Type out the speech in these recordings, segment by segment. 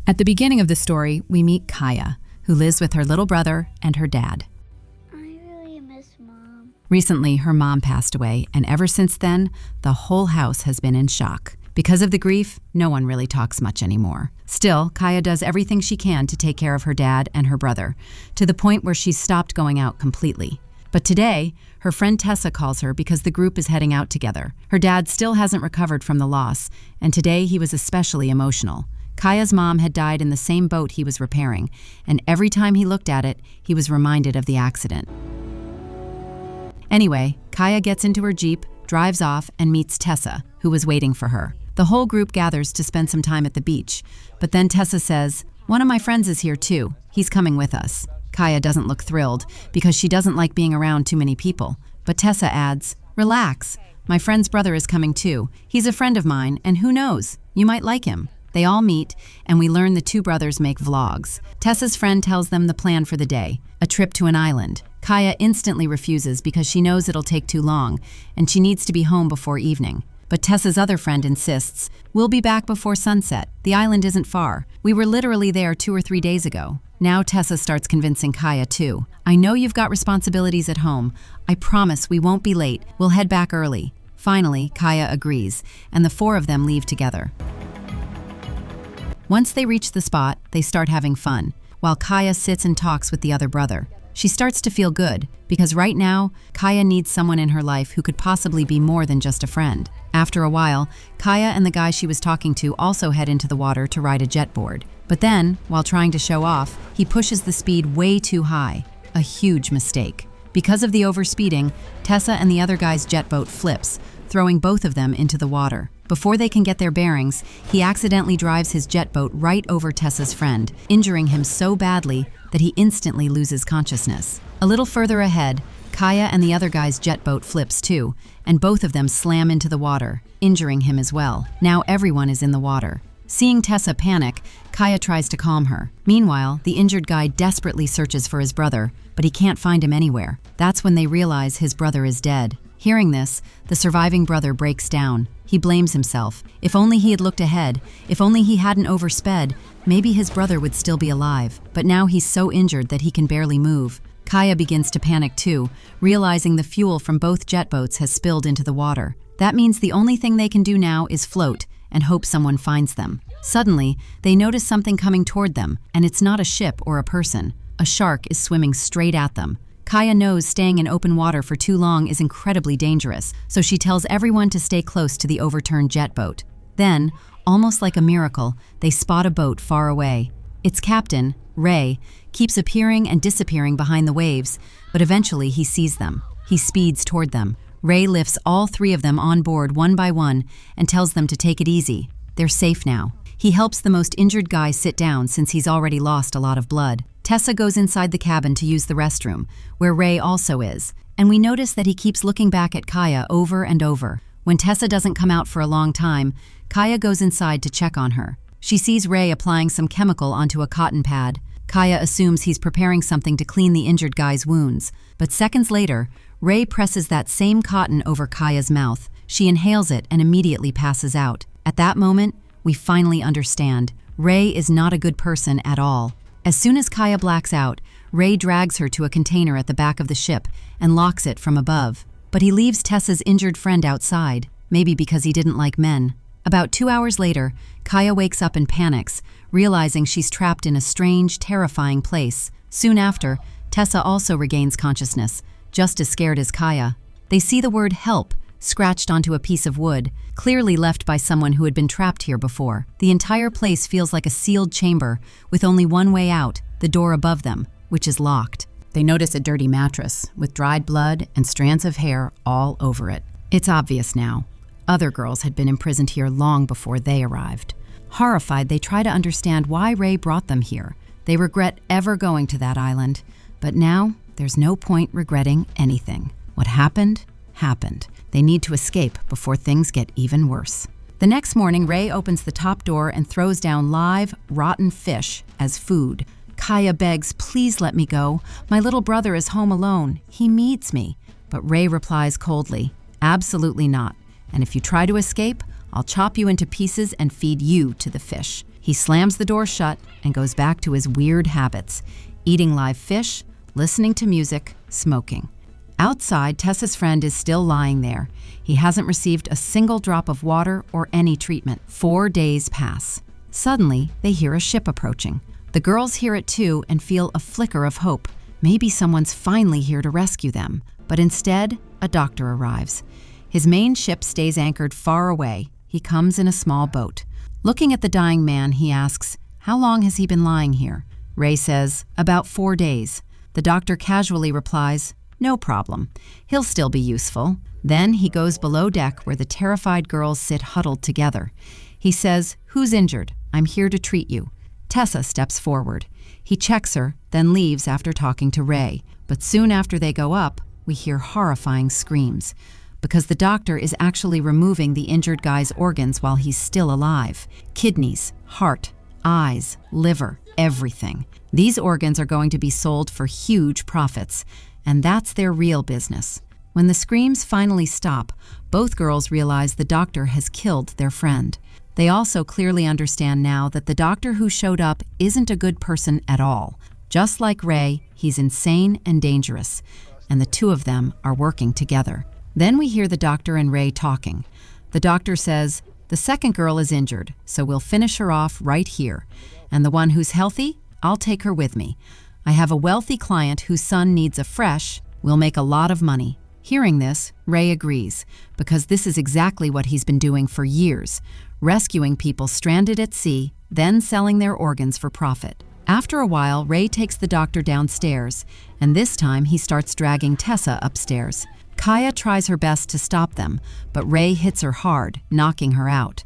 At the beginning of the story, we meet Kaya, who lives with her little brother and her dad. I really miss Mom. Recently, her mom passed away, and ever since then, the whole house has been in shock. Because of the grief, no one really talks much anymore. Still, Kaya does everything she can to take care of her dad and her brother, to the point where she's stopped going out completely. But today, her friend Tessa calls her because the group is heading out together. Her dad still hasn't recovered from the loss, and today he was especially emotional. Kaya's mom had died in the same boat he was repairing, and every time he looked at it, he was reminded of the accident. Anyway, Kaya gets into her Jeep, drives off, and meets Tessa, who was waiting for her. The whole group gathers to spend some time at the beach, but then Tessa says, "One of my friends is here too. He's coming with us." Kaya doesn't look thrilled because she doesn't like being around too many people, but Tessa adds, "Relax, my friend's brother is coming too. He's a friend of mine, and who knows, you might like him." They all meet, and we learn the two brothers make vlogs. Tessa's friend tells them the plan for the day, a trip to an island. Kaya instantly refuses because she knows it'll take too long, and she needs to be home before evening. But Tessa's other friend insists, "We'll be back before sunset. The island isn't far. We were literally there 2 or 3 days ago." Now Tessa starts convincing Kaya too. "I know you've got responsibilities at home. I promise we won't be late. We'll head back early." Finally, Kaya agrees, and the four of them leave together. Once they reach the spot, they start having fun, while Kaya sits and talks with the other brother. She starts to feel good, because right now, Kaya needs someone in her life who could possibly be more than just a friend. After a while, Kaya and the guy she was talking to also head into the water to ride a jetboard. But then, while trying to show off, he pushes the speed way too high. A huge mistake. Because of the overspeeding, Tessa and the other guy's jetboat flips, throwing both of them into the water. Before they can get their bearings, he accidentally drives his jetboat right over Tessa's friend, injuring him so badly that he instantly loses consciousness. A little further ahead, Kaya and the other guy's jetboat flips too, and both of them slam into the water, injuring him as well. Now everyone is in the water. Seeing Tessa panic, Kaya tries to calm her. Meanwhile, the injured guy desperately searches for his brother, but he can't find him anywhere. That's when they realize his brother is dead. Hearing this, the surviving brother breaks down. He blames himself. If only he had looked ahead, if only he hadn't oversped, maybe his brother would still be alive. But now he's so injured that he can barely move. Kaya begins to panic too, realizing the fuel from both jet boats has spilled into the water. That means the only thing they can do now is float and hope someone finds them. Suddenly, they notice something coming toward them, and it's not a ship or a person. A shark is swimming straight at them. Kaya knows staying in open water for too long is incredibly dangerous, so she tells everyone to stay close to the overturned jet boat. Then, almost like a miracle, they spot a boat far away. Its captain, Ray, keeps appearing and disappearing behind the waves, but eventually he sees them. He speeds toward them. Ray lifts all 3 of them on board one by one and tells them to take it easy. They're safe now. He helps the most injured guy sit down since he's already lost a lot of blood. Tessa goes inside the cabin to use the restroom, where Ray also is, and we notice that he keeps looking back at Kaya over and over. When Tessa doesn't come out for a long time, Kaya goes inside to check on her. She sees Ray applying some chemical onto a cotton pad. Kaya assumes he's preparing something to clean the injured guy's wounds, but seconds later, Ray presses that same cotton over Kaya's mouth. She inhales it and immediately passes out. At that moment, we finally understand. Ray is not a good person at all. As soon as Kaya blacks out, Ray drags her to a container at the back of the ship and locks it from above. But he leaves Tessa's injured friend outside, maybe because he didn't like men. About 2 hours later, Kaya wakes up and panics, realizing she's trapped in a strange, terrifying place. Soon after, Tessa also regains consciousness, just as scared as Kaya. They see the word "help" scratched onto a piece of wood, clearly left by someone who had been trapped here before. The entire place feels like a sealed chamber, with only one way out, the door above them, which is locked. They notice a dirty mattress, with dried blood and strands of hair all over it. It's obvious now. Other girls had been imprisoned here long before they arrived. Horrified, they try to understand why Ray brought them here. They regret ever going to that island, but now there's no point regretting anything. What happened, happened. They need to escape before things get even worse. The next morning, Ray opens the top door and throws down live, rotten fish as food. Kaya begs, "Please let me go. My little brother is home alone. He needs me." But Ray replies coldly, "Absolutely not. And if you try to escape, I'll chop you into pieces and feed you to the fish." He He slams the door shut and goes back to his weird habits, eating live fish, listening to music, smoking. Outside, Tessa's friend is still lying there. He hasn't received a single drop of water or any treatment. 4 days pass. Suddenly, they hear a ship approaching. The girls hear it too and feel a flicker of hope. Maybe someone's finally here to rescue them. But instead, a doctor arrives. His main ship stays anchored far away. He comes in a small boat. Looking at the dying man, he asks, "How long has he been lying here?" Ray says, "About 4 days." The doctor casually replies, "No problem. He'll still be useful." Then he goes below deck where the terrified girls sit huddled together. He says, "Who's injured? I'm here to treat you." Tessa steps forward. He checks her, then leaves after talking to Ray. But soon after they go up, we hear horrifying screams, because the doctor is actually removing the injured guy's organs while he's still alive. Kidneys, heart, eyes, liver, everything. These organs are going to be sold for huge profits, and that's their real business. When the screams finally stop, both girls realize the doctor has killed their friend. They also clearly understand now that the doctor who showed up isn't a good person at all. Just like Ray, he's insane and dangerous, and the two of them are working together. Then we hear the doctor and Ray talking. The doctor says, "The second girl is injured, so we'll finish her off right here. And the one who's healthy, I'll take her with me. I have a wealthy client whose son needs a fresh. We'll make a lot of money." Hearing this, Ray agrees, because this is exactly what he's been doing for years, rescuing people stranded at sea, then selling their organs for profit. After a while, Ray takes the doctor downstairs, and this time he starts dragging Tessa upstairs. Kaya tries her best to stop them, but Ray hits her hard, knocking her out.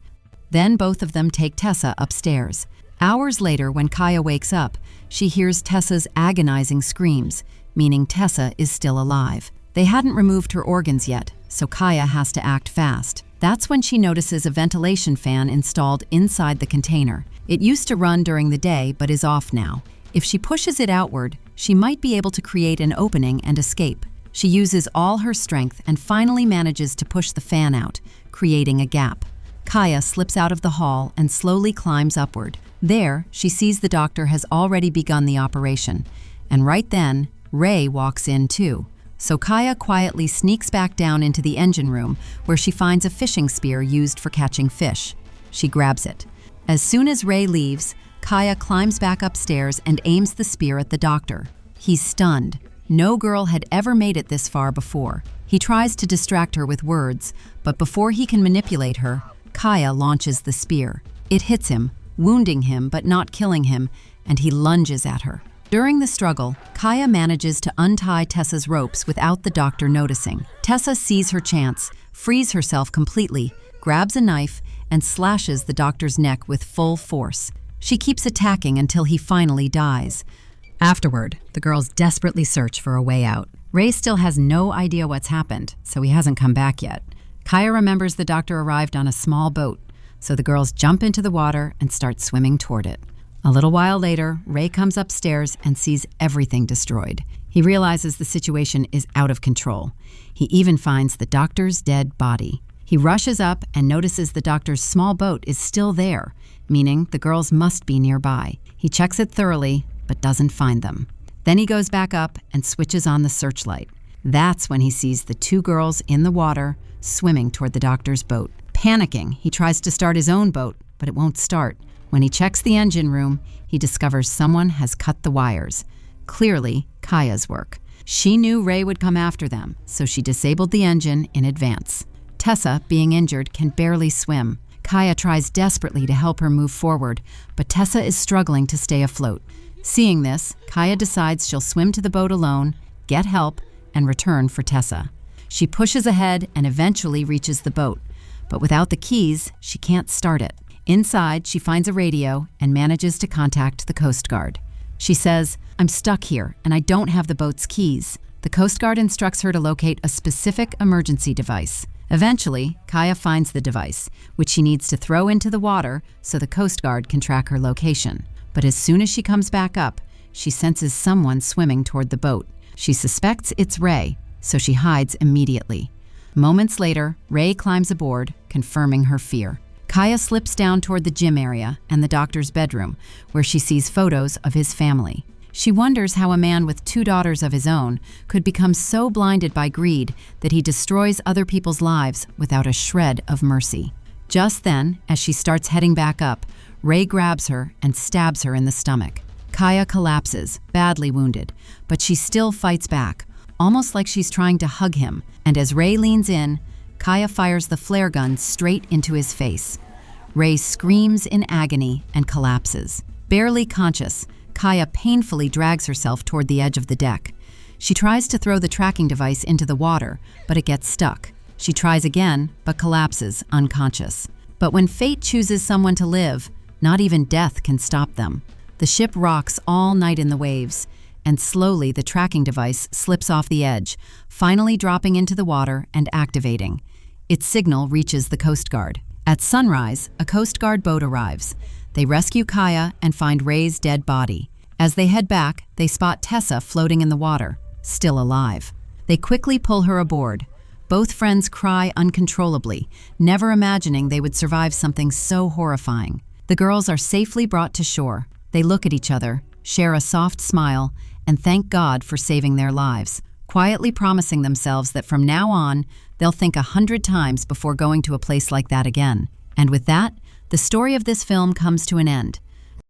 Then both of them take Tessa upstairs. Hours later, when Kaya wakes up, she hears Tessa's agonizing screams, meaning Tessa is still alive. They hadn't removed her organs yet, so Kaya has to act fast. That's when she notices a ventilation fan installed inside the container. It used to run during the day, but is off now. If she pushes it outward, she might be able to create an opening and escape. She uses all her strength and finally manages to push the fan out, creating a gap. Kaya slips out of the hall and slowly climbs upward. There, she sees the doctor has already begun the operation. And right then, Ray walks in too. So Kaya quietly sneaks back down into the engine room, where she finds a fishing spear used for catching fish. She grabs it. As soon as Ray leaves, Kaya climbs back upstairs and aims the spear at the doctor. He's stunned. No girl had ever made it this far before. He tries to distract her with words, but before he can manipulate her, Kaya launches the spear. It hits him, wounding him but not killing him, and he lunges at her. During the struggle, Kaya manages to untie Tessa's ropes without the doctor noticing. Tessa sees her chance, frees herself completely, grabs a knife, and slashes the doctor's neck with full force. She keeps attacking until he finally dies. Afterward, the girls desperately search for a way out. Ray still has no idea what's happened, so he hasn't come back yet. Kaya remembers the doctor arrived on a small boat, so the girls jump into the water and start swimming toward it. A little while later, Ray comes upstairs and sees everything destroyed. He realizes the situation is out of control. He even finds the doctor's dead body. He rushes up and notices the doctor's small boat is still there, meaning the girls must be nearby. He checks it thoroughly, but doesn't find them. Then he goes back up and switches on the searchlight. That's when he sees the two girls in the water, swimming toward the doctor's boat. Panicking, he tries to start his own boat, but it won't start. When he checks the engine room, he discovers someone has cut the wires. Clearly, Kaya's work. She knew Ray would come after them, so she disabled the engine in advance. Tessa, being injured, can barely swim. Kaya tries desperately to help her move forward, but Tessa is struggling to stay afloat. Seeing this, Kaya decides she'll swim to the boat alone, get help, and return for Tessa. She pushes ahead and eventually reaches the boat, but without the keys, she can't start it. Inside, she finds a radio and manages to contact the Coast Guard. She says, "I'm stuck here and I don't have the boat's keys." The Coast Guard instructs her to locate a specific emergency device. Eventually, Kaya finds the device, which she needs to throw into the water so the Coast Guard can track her location. But as soon as she comes back up, she senses someone swimming toward the boat. She suspects it's Ray, so she hides immediately. Moments later, Ray climbs aboard, confirming her fear. Kaya slips down toward the gym area and the doctor's bedroom, where she sees photos of his family. She wonders how a man with 2 daughters of his own could become so blinded by greed that he destroys other people's lives without a shred of mercy. Just then, as she starts heading back up, Ray grabs her and stabs her in the stomach. Kaya collapses, badly wounded, but she still fights back, almost like she's trying to hug him, and as Ray leans in, Kaya fires the flare gun straight into his face. Ray screams in agony and collapses. Barely conscious, Kaya painfully drags herself toward the edge of the deck. She tries to throw the tracking device into the water, but it gets stuck. She tries again, but collapses, unconscious. But when fate chooses someone to live, not even death can stop them. The ship rocks all night in the waves, and slowly the tracking device slips off the edge, finally dropping into the water and activating. Its signal reaches the Coast Guard. At sunrise, a Coast Guard boat arrives. They rescue Kaya and find Ray's dead body. As they head back, they spot Tessa floating in the water, still alive. They quickly pull her aboard. Both friends cry uncontrollably, never imagining they would survive something so horrifying. The girls are safely brought to shore. They look at each other, share a soft smile, and thank God for saving their lives, quietly promising themselves that from now on, they'll think 100 times before going to a place like that again. And with that, the story of this film comes to an end.